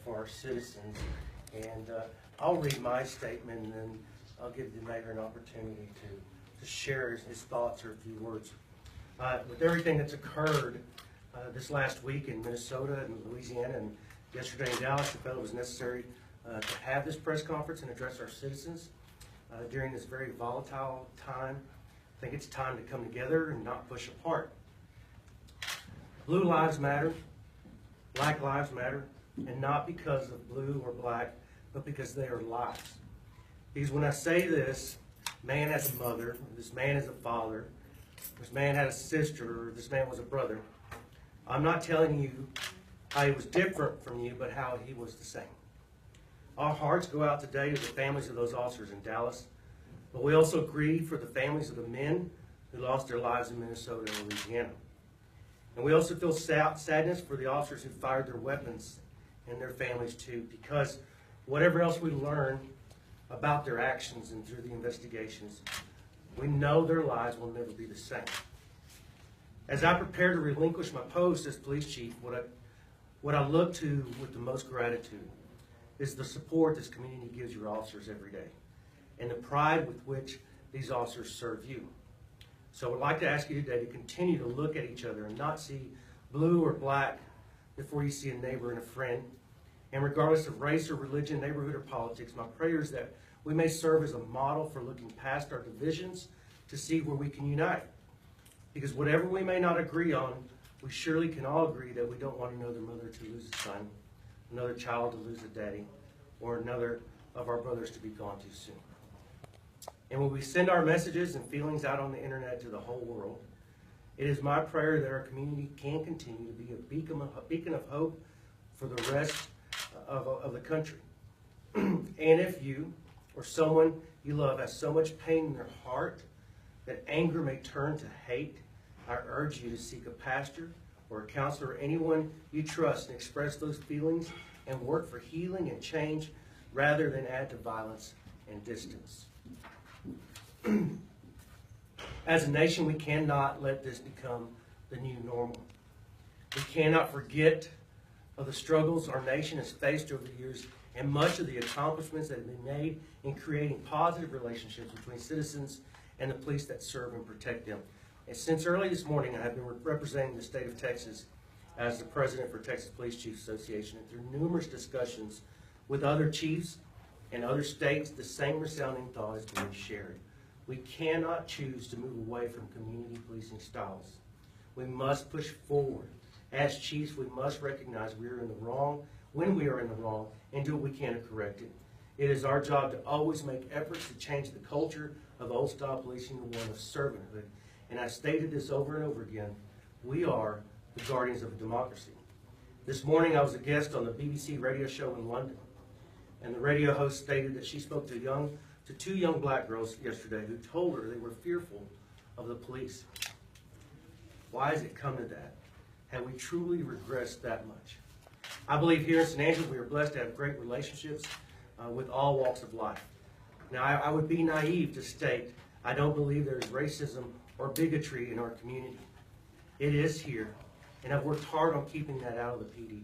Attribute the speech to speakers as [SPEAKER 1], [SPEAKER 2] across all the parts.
[SPEAKER 1] for our citizens. And I'll read my statement, and then I'll give the mayor an opportunity to share his thoughts or a few words. With everything that's occurred this last week in Minnesota and Louisiana and yesterday in Dallas, I felt it was necessary to have this press conference and address our citizens during this very volatile time. I think it's time to come together and not push apart. Blue lives matter, black lives matter, and not because of blue or black, but because they are lives. Because when I say this, man has a mother, this man is a father, this man had a sister, or this man was a brother, I'm not telling you how he was different from you, but how he was the same. Our hearts go out today to the families of those officers in Dallas, but we also grieve for the families of the men who lost their lives in Minnesota and Louisiana. And we also feel sadness for the officers who fired their weapons and their families too, because whatever else we learn about their actions and through the investigations, we know their lives will never be the same. As I prepare to relinquish my post as police chief, what I look to with the most gratitude is the support this community gives your officers every day, and the pride with which these officers serve you. So I would like to ask you today to continue to look at each other and not see blue or black before you see a neighbor and a friend. And regardless of race or religion, neighborhood or politics, my prayer is that we may serve as a model for looking past our divisions to see where we can unite. Because whatever we may not agree on, we surely can all agree that we don't want another mother to lose a son, another child to lose a daddy, or another of our brothers to be gone too soon. And when we send our messages and feelings out on the internet to the whole world, it is my prayer that our community can continue to be a beacon of hope for the rest of the country. And if you or someone you love has so much pain in their heart that anger may turn to hate, I urge you to seek a pastor or a counselor or anyone you trust and express those feelings and work for healing and change rather than add to violence and distance. As a nation, we cannot let this become the new normal. We cannot forget of the struggles our nation has faced over the years and much of the accomplishments that have been made in creating positive relationships between citizens and the police that serve and protect them. And since early this morning, I have been representing the state of Texas as the president for Texas Police Chiefs Association, and through numerous discussions with other chiefs and other states, the same resounding thought is being shared. We cannot choose to move away from community policing styles. We must push forward. As chiefs, we must recognize we are in the wrong when we are in the wrong and do what we can to correct it. It is our job to always make efforts to change the culture of old-style policing to one of servanthood. And I've stated this over and over again. We are the guardians of democracy. This morning I was a guest on the BBC radio show in London, and the radio host stated that she spoke to two young black girls yesterday who told her they were fearful of the police. Why has it come to that? Have we truly regressed that much? I believe here in San Angelo we are blessed to have great relationships with all walks of life. Now I would be naive to state I don't believe there is racism or bigotry in our community. It is here, and I've worked hard on keeping that out of the PD.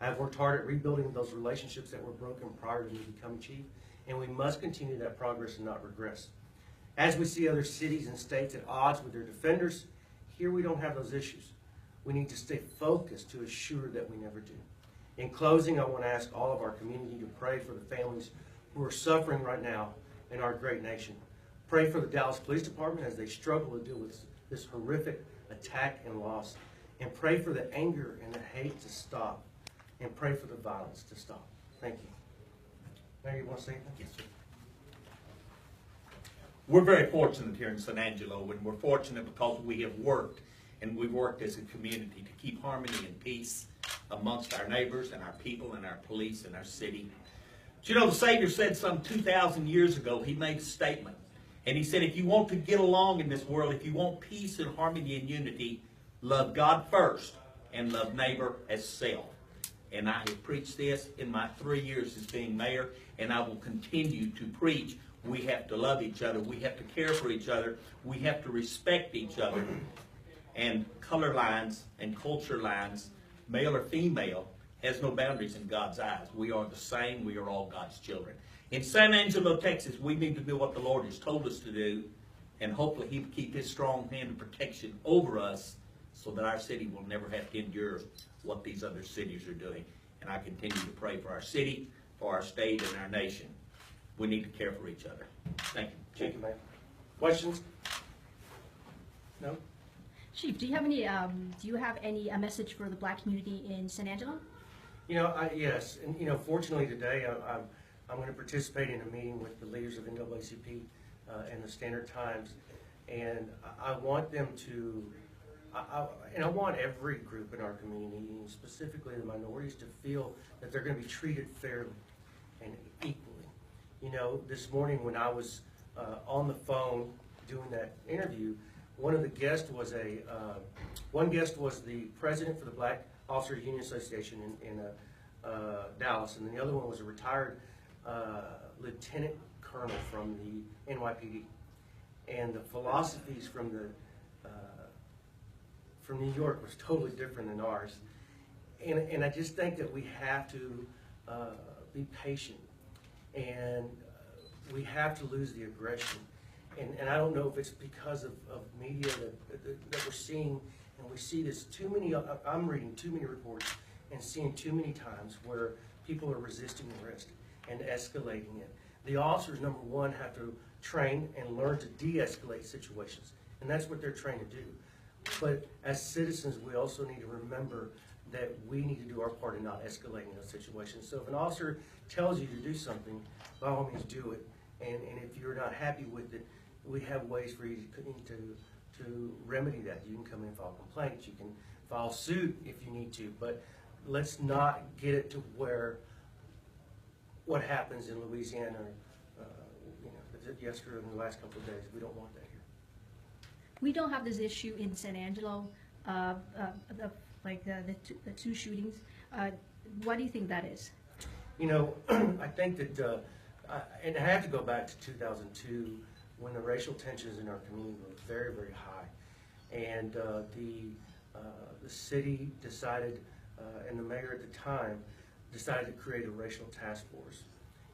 [SPEAKER 1] I've worked hard at rebuilding those relationships that were broken prior to me becoming chief, and we must continue that progress and not regress. As we see other cities and states at odds with their defenders, here we don't have those issues. We need to stay focused to assure that we never do. In closing, I want to ask all of our community to pray for the families who are suffering right now in our great nation. Pray for the Dallas Police Department as they struggle to deal with this horrific attack and loss. And pray for the anger and the hate to stop. And pray for the violence to stop. Thank you. Mayor, you want to say anything?
[SPEAKER 2] Yes, sir. We're very fortunate here in San Angelo, and we're fortunate because we have worked, and we've worked as a community to keep harmony and peace amongst our neighbors and our people and our police and our city. But you know, the Savior said some 2,000 years ago, he made a statement. And he said, if you want to get along in this world, if you want peace and harmony and unity, love God first and love neighbor as self. And I have preached this in my 3 years as being mayor, and I will continue to preach. We have to love each other. We have to care for each other. We have to respect each other. And color lines and culture lines, male or female, has no boundaries in God's eyes. We are the same. We are all God's children. In San Angelo, Texas, we need to do what the Lord has told us to do, and hopefully He'll keep His strong hand of protection over us so that our city will never have to endure what these other cities are doing. And I continue to pray for our city, for our state, and our nation. We need to care for each other. Thank you.
[SPEAKER 1] Thank you, ma'am. Questions? No?
[SPEAKER 3] Chief, do you have any message for the black community in San Angelo?
[SPEAKER 1] You know, yes, and you know, fortunately today I'm going to participate in a meeting with the leaders of NAACP and the Standard Times, and I want them to, I want every group in our community, and specifically the minorities, to feel that they're going to be treated fairly and equally. You know, this morning when I was on the phone doing that interview, one guest was the president for the Black Officers Union Association in Dallas, and then the other one was a retired lieutenant colonel from the NYPD. And the philosophies from New York was totally different than ours. And I just think that we have to be patient, and we have to lose the aggression. And I don't know if it's because of media that we're seeing, and we see this too many, I'm reading too many reports and seeing too many times where people are resisting arrest and escalating it. The officers, number one, have to train and learn to de-escalate situations, and that's what they're trained to do. But as citizens, we also need to remember that we need to do our part in not escalating those situations. So if an officer tells you to do something, by all means do it. And if you're not happy with it, we have ways for you to remedy that. You can come in and file complaints. You can file suit if you need to. But let's not get it to where what happens in Louisiana, yesterday in the last couple of days. We don't want that here.
[SPEAKER 3] We don't have this issue in San Angelo, the two shootings. What do you think that is?
[SPEAKER 1] You know, I think that, and I have to go back to 2002 when the racial tensions in our community were very, very high, and the city decided, and the mayor at the time decided to create a racial task force.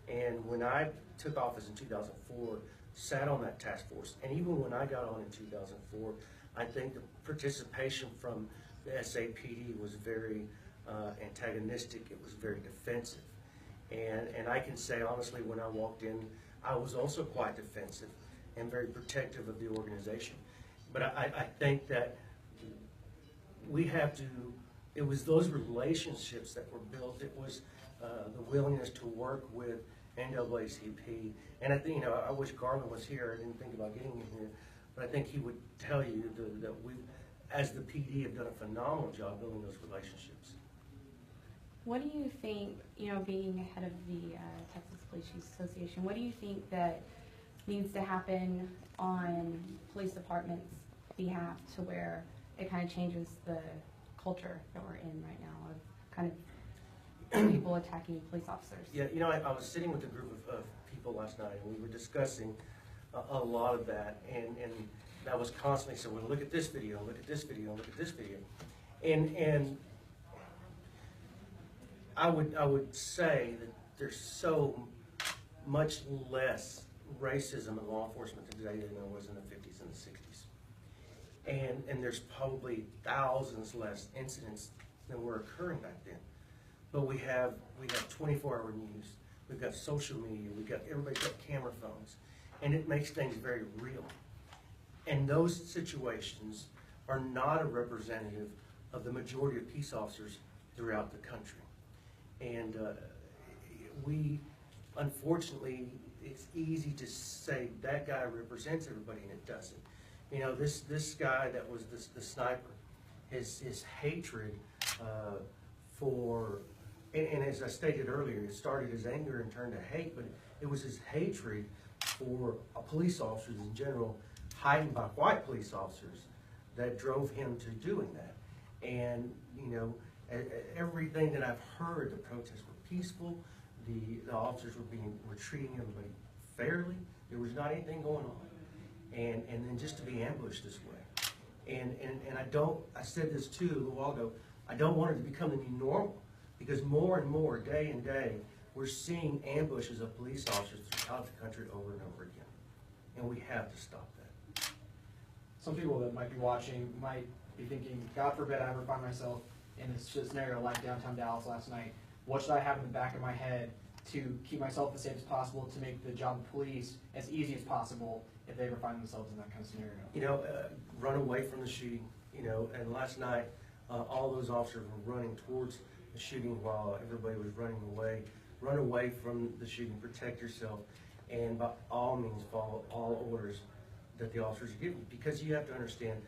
[SPEAKER 1] And when I took office in 2004, sat on that task force, and even when I got on in 2004, I think the participation from the SAPD was very antagonistic. It was very defensive. And I can say honestly, when I walked in, I was also quite defensive and very protective of the organization. But I think that we have to, it was those relationships that were built. It was the willingness to work with NAACP. And I think, you know, I wish Garland was here. I didn't think about getting him here. But I think he would tell you that we, as the PD, have done a phenomenal job building those relationships.
[SPEAKER 4] What do you think, you know, being head of the Texas Police Chiefs Association, what do you think that needs to happen on police departments' behalf to where it kind of changes the culture that we're in right now of kind of people attacking police officers?
[SPEAKER 1] Yeah, you know, I was sitting with a group of people last night, and we were discussing a lot of that, and that was constantly saying, well, look at this video, look at this video, look at this video. And I would say that there's so much less racism in law enforcement today than there was in the 50s and the 60s. And there's probably thousands less incidents than were occurring back then. But we have 24-hour news, we've got social media, everybody's got camera phones, and it makes things very real. And those situations are not a representative of the majority of peace officers throughout the country. And we, unfortunately, it's easy to say that guy represents everybody, and it doesn't. You know, this guy that was the sniper, his hatred for, and as I stated earlier, it started as anger and turned to hate, but it was his hatred for police officers in general, heightened by white police officers, that drove him to doing that. And, you know, everything that I've heard, the protests were peaceful, the officers were treating everybody fairly. There was not anything going on. And then just to be ambushed this way. And I said this too a little while ago, I don't want it to become the new normal. Because more and more, day and day, we're seeing ambushes of police officers throughout the country over and over again. And we have to stop that.
[SPEAKER 5] Some people that might be watching might be thinking, God forbid I ever find myself in this scenario like downtown Dallas last night. What should I have in the back of my head to keep myself as safe as possible, to make the job of police as easy as possible if they ever find themselves in that kind of scenario?
[SPEAKER 1] You know, run away from the shooting, you know, and last night, all those officers were running towards the shooting while everybody was running away. Run away from the shooting, protect yourself, and by all means follow all orders that the officers are giving you. Because you have to understand,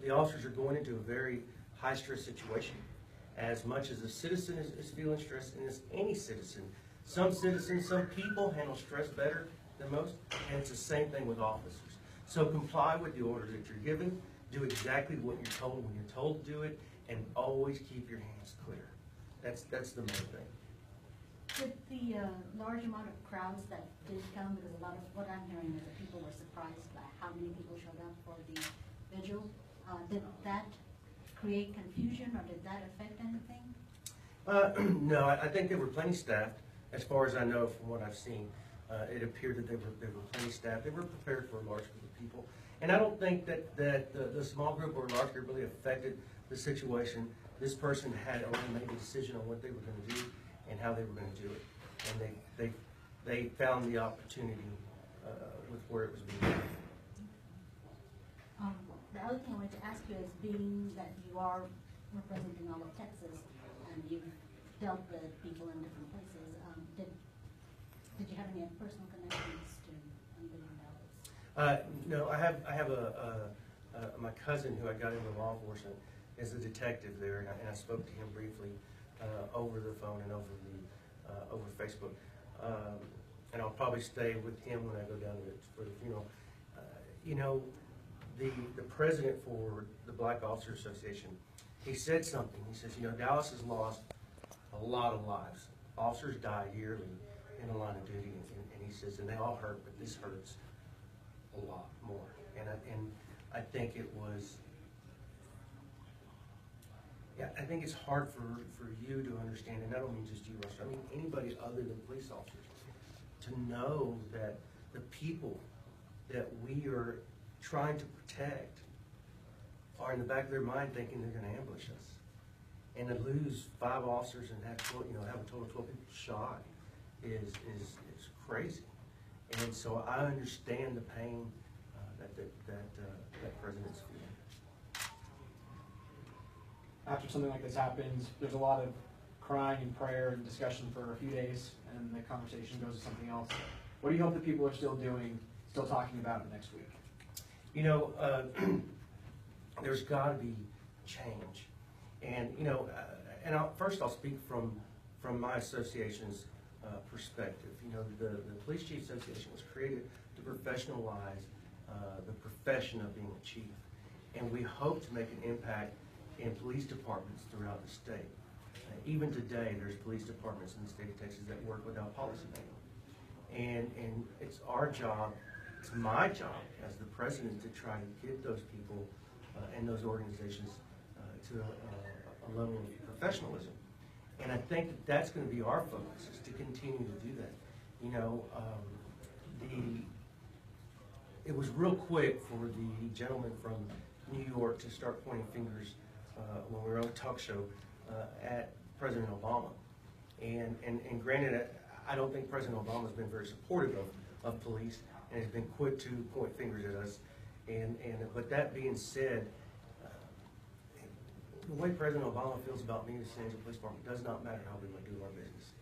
[SPEAKER 1] the officers are going into a very high-stress situation. As much as a citizen is feeling stress, and as any citizen, some citizens, some people handle stress better than most, and it's the same thing with officers. So comply with the orders that you're given, do exactly what you're told when you're told to do it, and always keep your hands clear. That's the main thing.
[SPEAKER 6] With the large amount of crowds that did come, because a lot of what I'm hearing is that people were surprised by how many people showed up for the vigil. Did that create confusion, or did that affect anything?
[SPEAKER 1] No, I think they were plenty staffed. As far as I know from what I've seen, it appeared that they were plenty staffed. They were prepared for a large group of people. And I don't think that the small group or large group really affected the situation. This person had already made a decision on what they were going to do and how they were going to do it. And they found the opportunity with where it was being done.
[SPEAKER 6] The other thing I wanted to ask you is, being that you are representing all of Texas and you've dealt with people in different places, did you have any personal connections to anybody in Dallas?
[SPEAKER 1] No, I have my cousin who I got into law enforcement is a detective there, and I spoke to him briefly over the phone and over Facebook. And I'll probably stay with him when I go down for the funeral. You know, the president for the Black Officers Association, he said something. He says, you know, Dallas has lost a lot of lives. Officers die yearly in the line of duty, and he says, and they all hurt, but this hurts a lot more. And I think it was, yeah, I think it's hard for you to understand, and I don't mean just you, Russ, I mean anybody other than police officers, to know that the people that we are trying to protect are in the back of their mind thinking they're going to ambush us. And to lose 5 officers and have 12, have a total of 12 people shot is crazy. And so I understand the pain that president's feeling.
[SPEAKER 5] After something like this happens, there's a lot of crying and prayer and discussion for a few days, and the conversation goes to something else. What do you hope that people are still doing, still talking about it next week?
[SPEAKER 1] You know, there's got to be change. And, first I'll speak from my association's perspective. You know, the Police Chief Association was created to professionalize the profession of being a chief. And we hope to make an impact in police departments throughout the state. Even today, there's police departments in the state of Texas that work without policy manual. And it's our job, it's my job as the president to try to get those people and those organizations to a level of professionalism. And I think that's going to be our focus, is to continue to do that. You know, it was real quick for the gentleman from New York to start pointing fingers when we were on a talk show at President Obama. And granted, I don't think President Obama has been very supportive of police and has been quick to point fingers at us. But that being said, the way President Obama feels about me and the San Angelo Police Department does not matter how we want to do our business.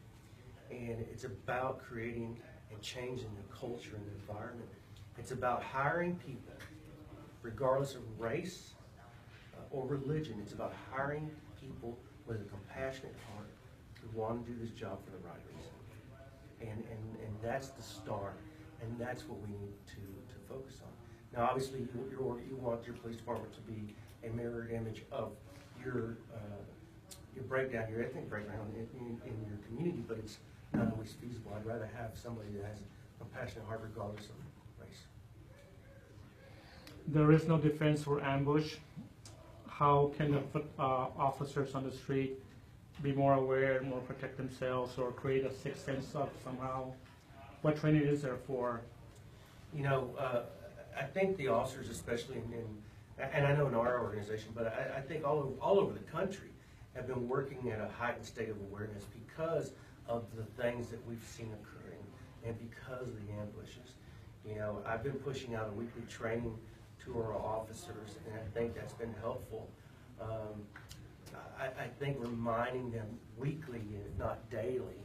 [SPEAKER 1] And it's about creating and changing the culture and the environment. It's about hiring people, regardless of race or religion. It's about hiring people with a compassionate heart who want to do this job for the right reason. And that's the start, and that's what we need to focus on. Now, obviously, you want your police department to be a mirrored image of your breakdown, your ethnic breakdown in your community, but it's not always feasible. I'd rather have somebody that has a compassionate heart regardless of race.
[SPEAKER 7] There is no defense for ambush. How can the officers on the street be more aware, more protect themselves, or create a sixth sense of somehow? What training is there for?
[SPEAKER 1] You know, I think the officers, especially and I know in our organization, but I think all over the country have been working at a heightened state of awareness because of the things that we've seen occurring and because of the ambushes. You know, I've been pushing out a weekly training to our officers, and I think that's been helpful. I think reminding them weekly, if not daily,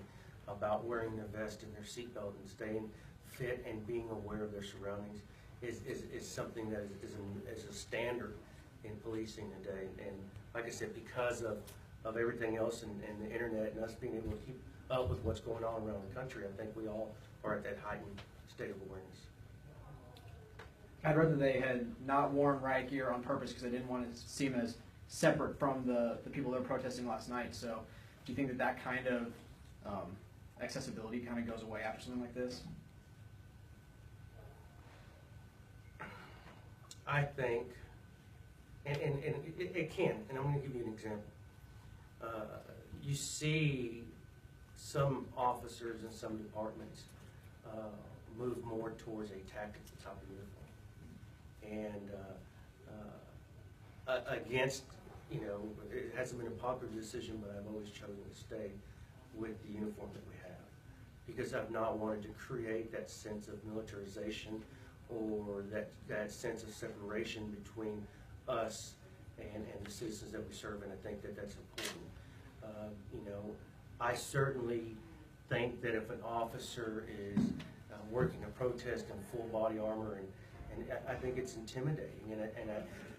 [SPEAKER 1] about wearing their vest and their seatbelt and staying fit and being aware of their surroundings is something that is a standard in policing today. And like I said, because of everything else and the internet and us being able to keep up with what's going on around the country, I think we all are at that heightened state of awareness.
[SPEAKER 5] I'd rather they had not worn riot gear on purpose because I didn't want to seem as separate from the people that were protesting last night. So do you think that kind of accessibility kind of goes away after something like this?
[SPEAKER 1] I think, and it can, and I'm going to give you an example. You see some officers in some departments move more towards a tactical type of uniform. And against, you know, it hasn't been a popular decision, but I've always chosen to stay with the uniform that we have because I've not wanted to create that sense of militarization or that sense of separation between us and the citizens that we serve, and I think that that's important. You know, I certainly think that if an officer is working a protest in full body armor, and I think it's intimidating, and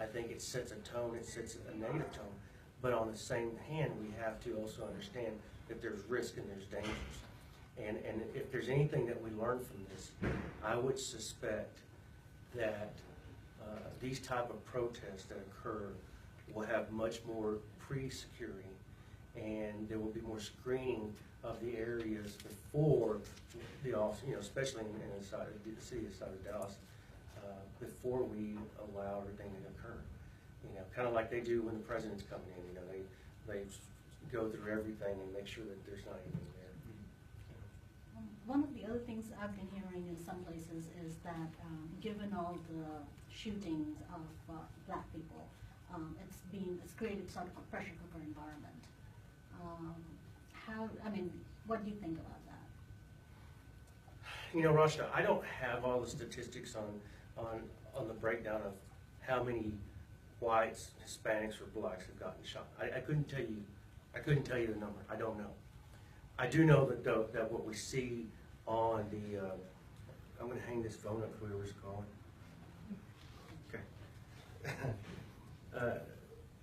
[SPEAKER 1] I think it sets a tone, it sets a negative tone. But on the same hand, we have to also understand that there's risk and there's dangers. And if there's anything that we learn from this, I would suspect that these type of protests that occur will have much more pre-security, and there will be more screening of the areas before the office, you know, especially in the city of Dallas, before we allow everything to occur. You know, kind of like they do when the president's coming in. You know, they go through everything and make sure that there's not anything there.
[SPEAKER 6] One of the other things I've been hearing in some places is that given all the shootings of black people, it's created sort of a pressure cooker environment. What do you think about that?
[SPEAKER 1] You know, Rashna, I don't have all the statistics on the breakdown of how many whites, Hispanics, or blacks have gotten shot. I couldn't tell you. I couldn't tell you the number. I don't know. I do know that that what we see on the. I'm going to hang this phone up. Whoever's calling. Okay.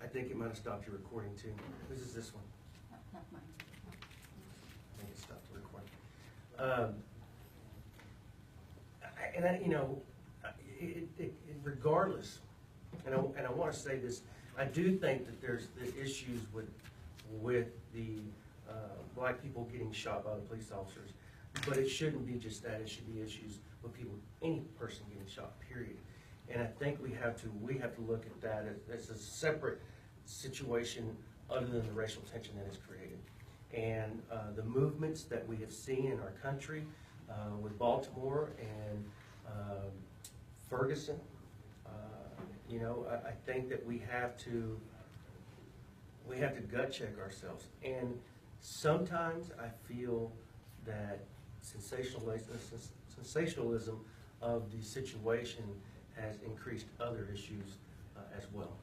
[SPEAKER 1] I think it might have stopped your recording too. This is this one.
[SPEAKER 6] Not mine.
[SPEAKER 1] I think it stopped the recording. You know, regardless, and I want to say this, I do think that there's the issues with the black people getting shot by the police officers, but it shouldn't be just that. It should be issues with people, any person getting shot, period. And I think we have to look at that as a separate situation other than the racial tension that is created. And the movements that we have seen in our country with Baltimore and Ferguson, you know, I think that we have to gut check ourselves. And sometimes I feel that sensationalism of the situation has increased other issues as well.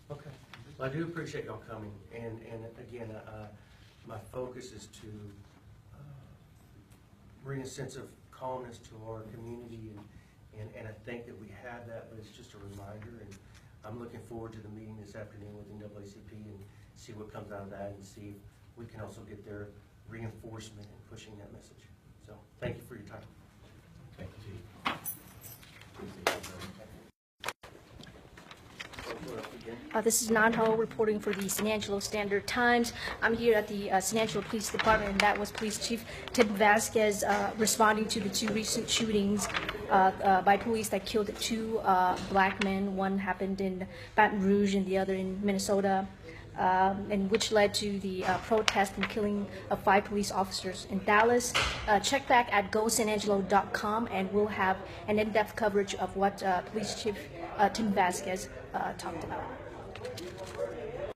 [SPEAKER 1] Okay. Well, I do appreciate y'all coming, and again, my focus is to bring a sense of calmness to our community, and I think that we have that, but it's just a reminder, and I'm looking forward to the meeting this afternoon with NAACP and see what comes out of that, and see if we can also get their reinforcement in pushing that message. So, thank you for your time.
[SPEAKER 2] Thank you, Chief.
[SPEAKER 3] This is Nan Ho reporting for the San Angelo Standard Times. I'm here at the San Angelo Police Department, and that was Police Chief Tim Vasquez responding to the two recent shootings by police that killed two black men. One happened in Baton Rouge and the other in Minnesota, and which led to the protest and killing of 5 police officers in Dallas. Check back at gosanangelo.com, and we'll have an in-depth coverage of what Police Chief Tim Vasquez talked about.